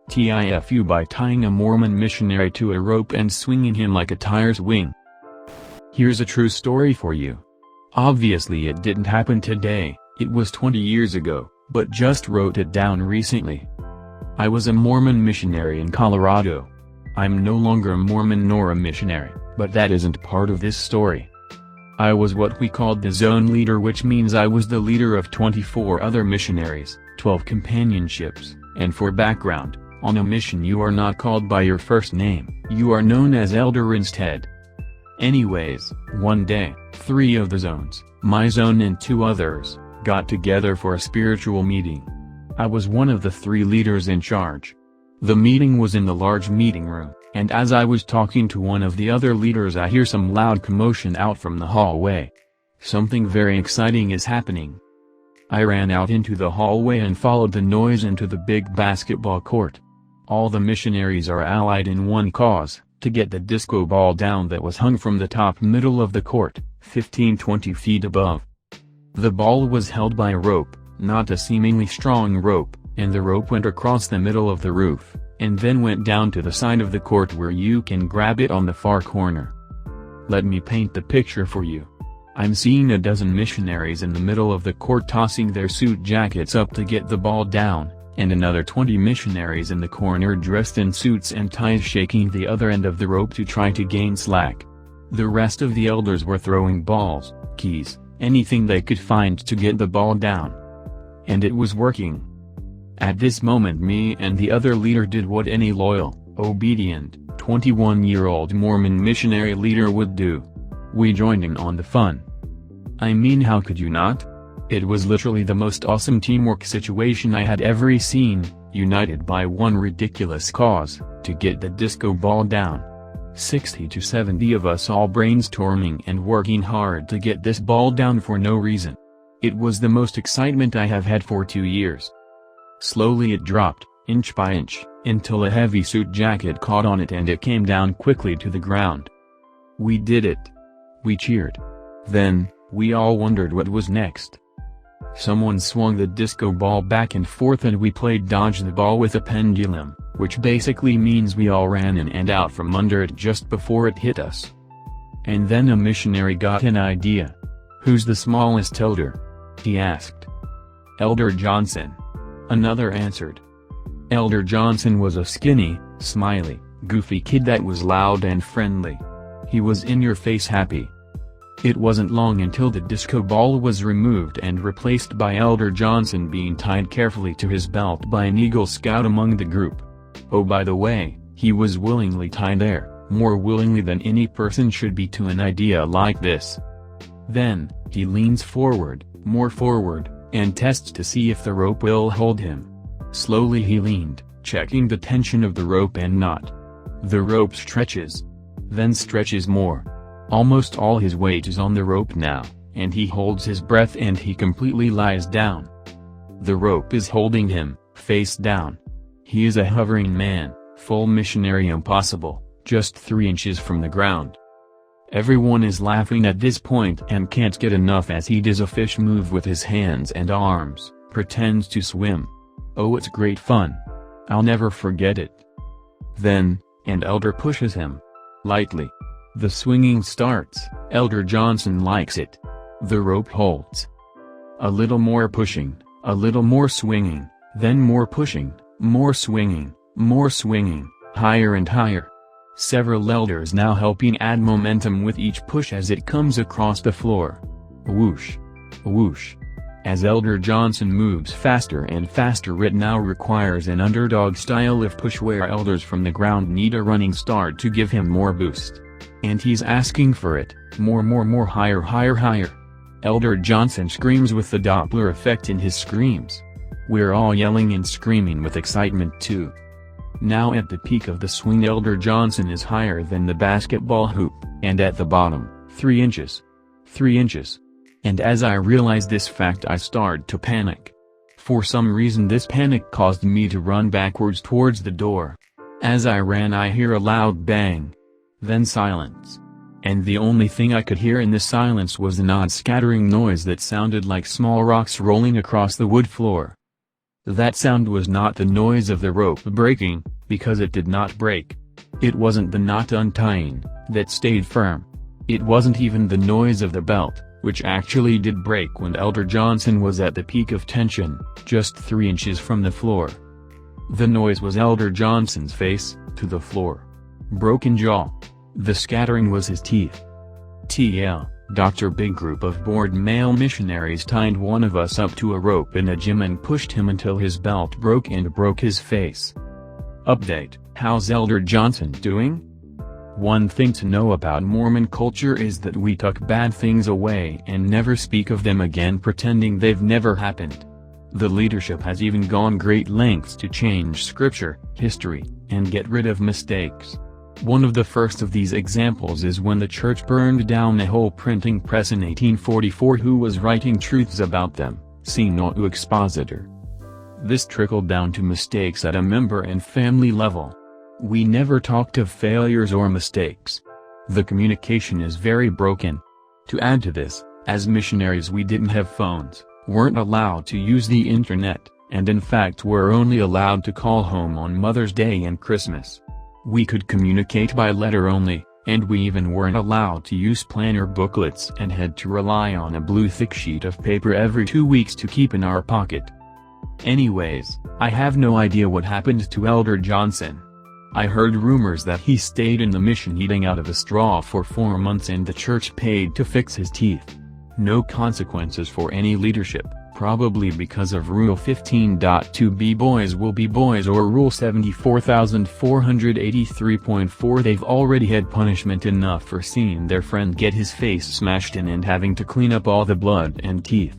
TIFU by tying a Mormon missionary to a rope and swinging him like a tire's wing. Here's a true story for you. Obviously it didn't happen today, it was 20 years ago, but just wrote it down recently. I was a Mormon missionary in Colorado. I'm no longer a Mormon nor a missionary, but that isn't part of this story. I was what we called the zone leader, which means I was the leader of 24 other missionaries, 12 companionships, and for background, on a mission you are not called by your first name, you are known as elder instead. Anyways, one day, 3 of the zones, my zone and 2 others, got together for a spiritual meeting. I was one of the 3 leaders in charge. The meeting was in the large meeting room, and as I was talking to one of the other leaders I hear some loud commotion out from the hallway. Something very exciting is happening. I ran out into the hallway and followed the noise into the big basketball court. All the missionaries are allied in one cause, to get the disco ball down that was hung from the top middle of the court, 15-20 feet above. The ball was held by a rope, not a seemingly strong rope, and the rope went across the middle of the roof, and then went down to the side of the court where you can grab it on the far corner. Let me paint the picture for you. I'm seeing a dozen missionaries in the middle of the court tossing their suit jackets up to get the ball down, and another 20 missionaries in the corner dressed in suits and ties shaking the other end of the rope to try to gain slack. The rest of the elders were throwing balls, keys, anything they could find to get the ball down. And it was working. At this moment me and the other leader did what any loyal, obedient, 21-year-old Mormon missionary leader would do. We joined in on the fun. I mean, how could you not? It was literally the most awesome teamwork situation I had ever seen, united by one ridiculous cause, to get the disco ball down. 60 to 70 of us all brainstorming and working hard to get this ball down for no reason. It was the most excitement I have had for 2 years. Slowly it dropped, inch by inch, until a heavy suit jacket caught on it and it came down quickly to the ground. We did it. We cheered. Then, we all wondered what was next. Someone swung the disco ball back and forth and we played dodge the ball with a pendulum, which basically means we all ran in and out from under it just before it hit us. And then a missionary got an idea. "Who's the smallest elder?" he asked. "Elder Johnson." Another answered. Elder Johnson was a skinny, smiley, goofy kid that was loud and friendly. He was in-your-face happy. It wasn't long until the disco ball was removed and replaced by Elder Johnson being tied carefully to his belt by an Eagle Scout among the group. Oh, by the way, he was willingly tied there, more willingly than any person should be to an idea like this. Then, he leans forward, more forward, and tests to see if the rope will hold him. Slowly he leaned, checking the tension of the rope and knot. The rope stretches. Then stretches more. Almost all his weight is on the rope now, and he holds his breath and he completely lies down. The rope is holding him, face down. He is a hovering man, full missionary impossible, just 3 inches from the ground. Everyone is laughing at this point and can't get enough as he does a fish move with his hands and arms, pretends to swim. Oh, it's great fun. I'll never forget it. Then, an elder pushes him. Lightly. The swinging starts. Elder Johnson likes it. The rope holds. A little more pushing, a little more swinging, then more pushing, more swinging, higher and higher. Several elders now helping add momentum with each push as it comes across the floor. Whoosh. Whoosh. As Elder Johnson moves faster and faster, it now requires an underdog style of push where elders from the ground need a running start to give him more boost. And he's asking for it, more, higher. Elder Johnson screams with the Doppler effect in his screams. We're all yelling and screaming with excitement too. Now at the peak of the swing, Elder Johnson is higher than the basketball hoop, and at the bottom, 3 inches. 3 inches. And as I realize this fact I start to panic. For some reason this panic caused me to run backwards towards the door. As I ran I hear a loud bang. Then silence. And the only thing I could hear in the silence was an odd scattering noise that sounded like small rocks rolling across the wood floor. That sound was not the noise of the rope breaking, because it did not break. It wasn't the knot untying, that stayed firm. It wasn't even the noise of the belt, which actually did break when Elder Johnson was at the peak of tension, just 3 inches from the floor. The noise was Elder Johnson's face, to the floor. Broken jaw. The scattering was his teeth. TL, Dr. Big group of bored male missionaries tied one of us up to a rope in a gym and pushed him until his belt broke and broke his face. Update, how's Elder Johnson doing? One thing to know about Mormon culture is that we tuck bad things away and never speak of them again, pretending they've never happened. The leadership has even gone great lengths to change scripture, history, and get rid of mistakes. One of the first of these examples is when the church burned down a whole printing press in 1844. Who was writing truths about them? See Note Expositor. This trickled down to mistakes at a member and family level. We never talked of failures or mistakes. The communication is very broken. To add to this, as missionaries we didn't have phones, weren't allowed to use the internet, and in fact were only allowed to call home on Mother's Day and Christmas. We could communicate by letter only, and we even weren't allowed to use planner booklets and had to rely on a blue thick sheet of paper every 2 weeks to keep in our pocket. Anyways, I have no idea what happened to Elder Johnson. I heard rumors that he stayed in the mission eating out of a straw for 4 months and the church paid to fix his teeth. No consequences for any leadership, probably because of Rule 15.2 be boys will be boys or Rule 74,483.4. They've already had punishment enough for seeing their friend get his face smashed in and having to clean up all the blood and teeth.